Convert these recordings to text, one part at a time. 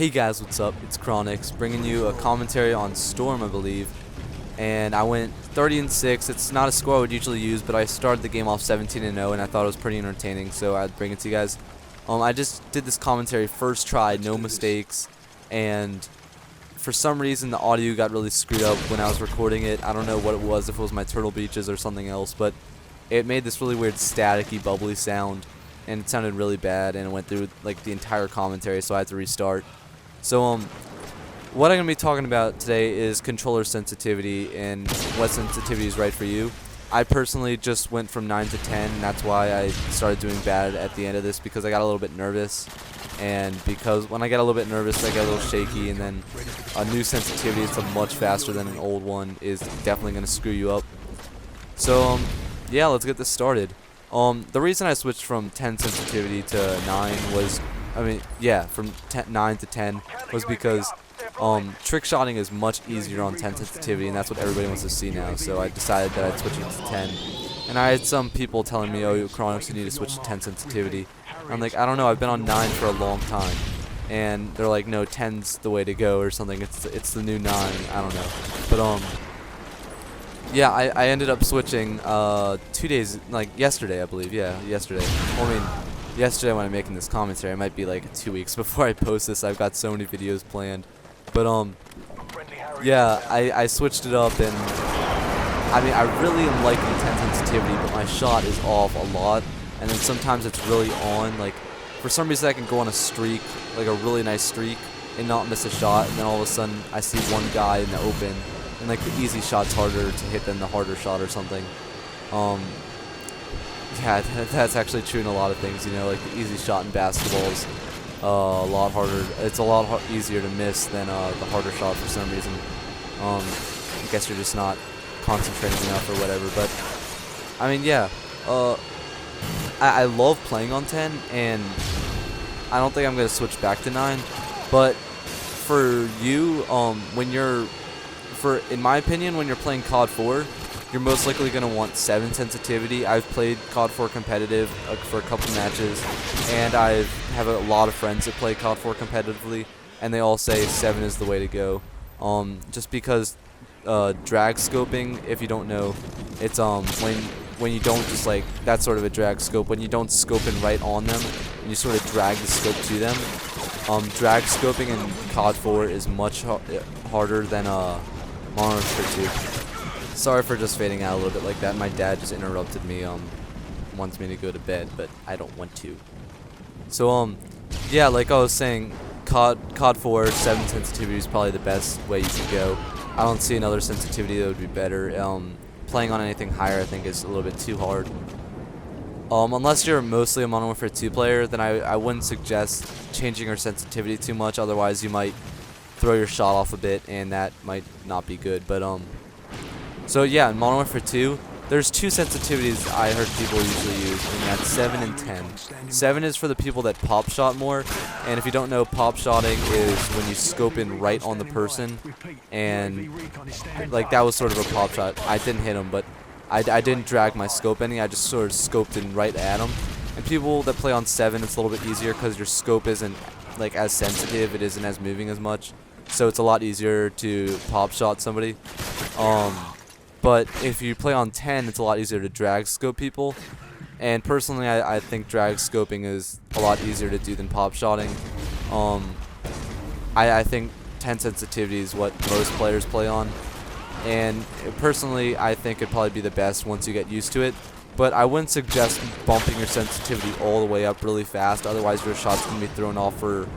Hey guys, what's up? It's KroniX bringing you a commentary on Storm, I believe. And I went 30-6. It's not a score I would usually use, but I started the game off 17-0, and I thought it was pretty entertaining, so I'd bring it to you guys. I just did this commentary first try, no mistakes, and for some reason the audio got really screwed up when I was recording it. I don't know what it was, if it was my Turtle Beaches or something else, but it made this really weird staticky, bubbly sound, and it sounded really bad, and it went through like the entire commentary, so I had to restart. So what I'm going to be talking about today is controller sensitivity and what sensitivity is right for you. I personally just went from 9 to 10, and that's why I started doing bad at the end of this, because I got a little bit nervous, and because when I get a little bit nervous I get a little shaky, and then a new sensitivity that's much faster than an old one is definitely going to screw you up. So yeah, let's get this started. The reason I switched from 10 sensitivity to 9 was, from 9 to 10 was because trick shotting is much easier on 10 sensitivity, and that's what everybody wants to see now. So I decided that I'd switch it to 10. And I had some people telling me, "Oh, KroniX, you need to switch to 10 sensitivity." I'm like, I don't know. I've been on 9 for a long time, and they're like, "No, 10's the way to go," or something. It's the new 9. I don't know, but yeah, I ended up switching 2 days, like yesterday, I believe. Yeah, yesterday. Well, yesterday when I'm making this commentary, it might be like 2 weeks before I post this. I've got so many videos planned, but yeah, I switched it up, and I really am liking 10 sensitivity, but my shot is off a lot, and then sometimes it's really on. Like for some reason I can go on a streak, like a really nice streak, and not miss a shot, and then all of a sudden I see one guy in the open, and like the easy shot's harder to hit than the harder shot or something. Yeah, that's actually true in a lot of things, you know, like the easy shot in basketball's a lot harder. It's a lot easier to miss than the harder shot for some reason. I guess you're just not concentrating enough or whatever, but yeah, I love playing on 10, and I don't think I'm going to switch back to 9, but for you, in my opinion, when you're playing COD 4, you're most likely going to want 7 sensitivity. I've played COD 4 competitive for a couple matches, and I have a lot of friends that play COD 4 competitively, and they all say 7 is the way to go. Just because drag scoping, if you don't know, it's when you don't just like, that's sort of a drag scope, when you don't scope in right on them, and you sort of drag the scope to them. Drag scoping in COD 4 is much harder than Modern Warfare 2. Sorry for just fading out a little bit like that. My dad just interrupted me, wants me to go to bed, but I don't want to. So, yeah, like I was saying, COD 4, 7 sensitivity is probably the best way you can go. I don't see another sensitivity that would be better. Playing on anything higher, I think, is a little bit too hard. Unless you're mostly a Modern Warfare 2 player, then I wouldn't suggest changing your sensitivity too much. Otherwise, you might throw your shot off a bit, and that might not be good. But so yeah, in Modern Warfare 2, there's 2 sensitivities I heard people usually use, and that's 7 and 10. 7 is for the people that pop shot more, and if you don't know, pop shotting is when you scope in right on the person, and like that was sort of a pop shot. I didn't hit him, but I didn't drag my scope any, I just sort of scoped in right at him. And people that play on 7, it's a little bit easier because your scope isn't like as sensitive, it isn't as moving as much, so it's a lot easier to pop shot somebody. But if you play on 10, it's a lot easier to drag scope people. And personally, I think drag scoping is a lot easier to do than pop shotting. I think 10 sensitivity is what most players play on. And personally, I think it'd probably be the best once you get used to it. But I wouldn't suggest bumping your sensitivity all the way up really fast, otherwise your shot's going to be thrown off for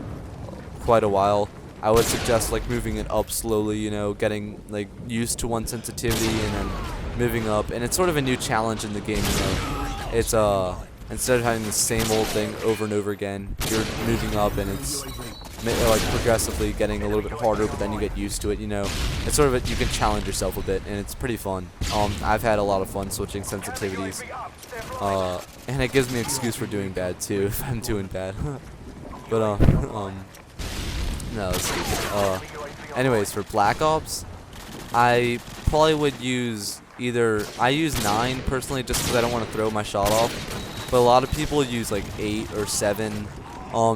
quite a while. I would suggest like moving it up slowly, you know, getting like used to one sensitivity and then moving up. And it's sort of a new challenge in the game, you know. It's instead of having the same old thing over and over again, you're moving up, and it's like progressively getting a little bit harder, but then you get used to it, you know. It's sort of you can challenge yourself a bit, and it's pretty fun. I've had a lot of fun switching sensitivities, and it gives me an excuse for doing bad too if I'm doing bad. But no, that's stupid. Anyways, for Black Ops, I probably would use I use 9 personally just because I don't want to throw my shot off, but a lot of people use like 8 or 7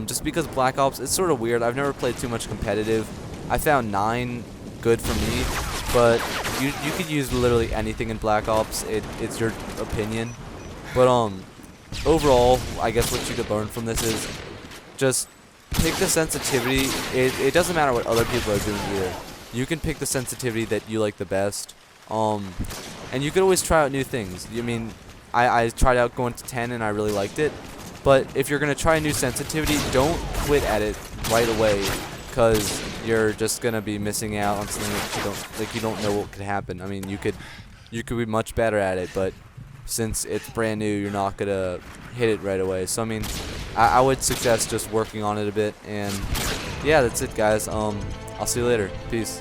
Just because Black Ops, it's sort of weird. I've never played too much competitive. I found 9 good for me, but you could use literally anything in Black Ops. It's your opinion. But overall, I guess what you could learn from this is just pick the sensitivity. It doesn't matter what other people are doing either. You can pick the sensitivity that you like the best. And you could always try out new things. I mean, I tried out going to 10 and I really liked it. But if you're going to try a new sensitivity, don't quit at it right away, because you're just going to be missing out on something that you don't know what could happen. I mean, you could be much better at it, but since it's brand new, you're not going to hit it right away. So I mean, I would suggest just working on it a bit. And yeah, that's it, guys. I'll see you later. Peace.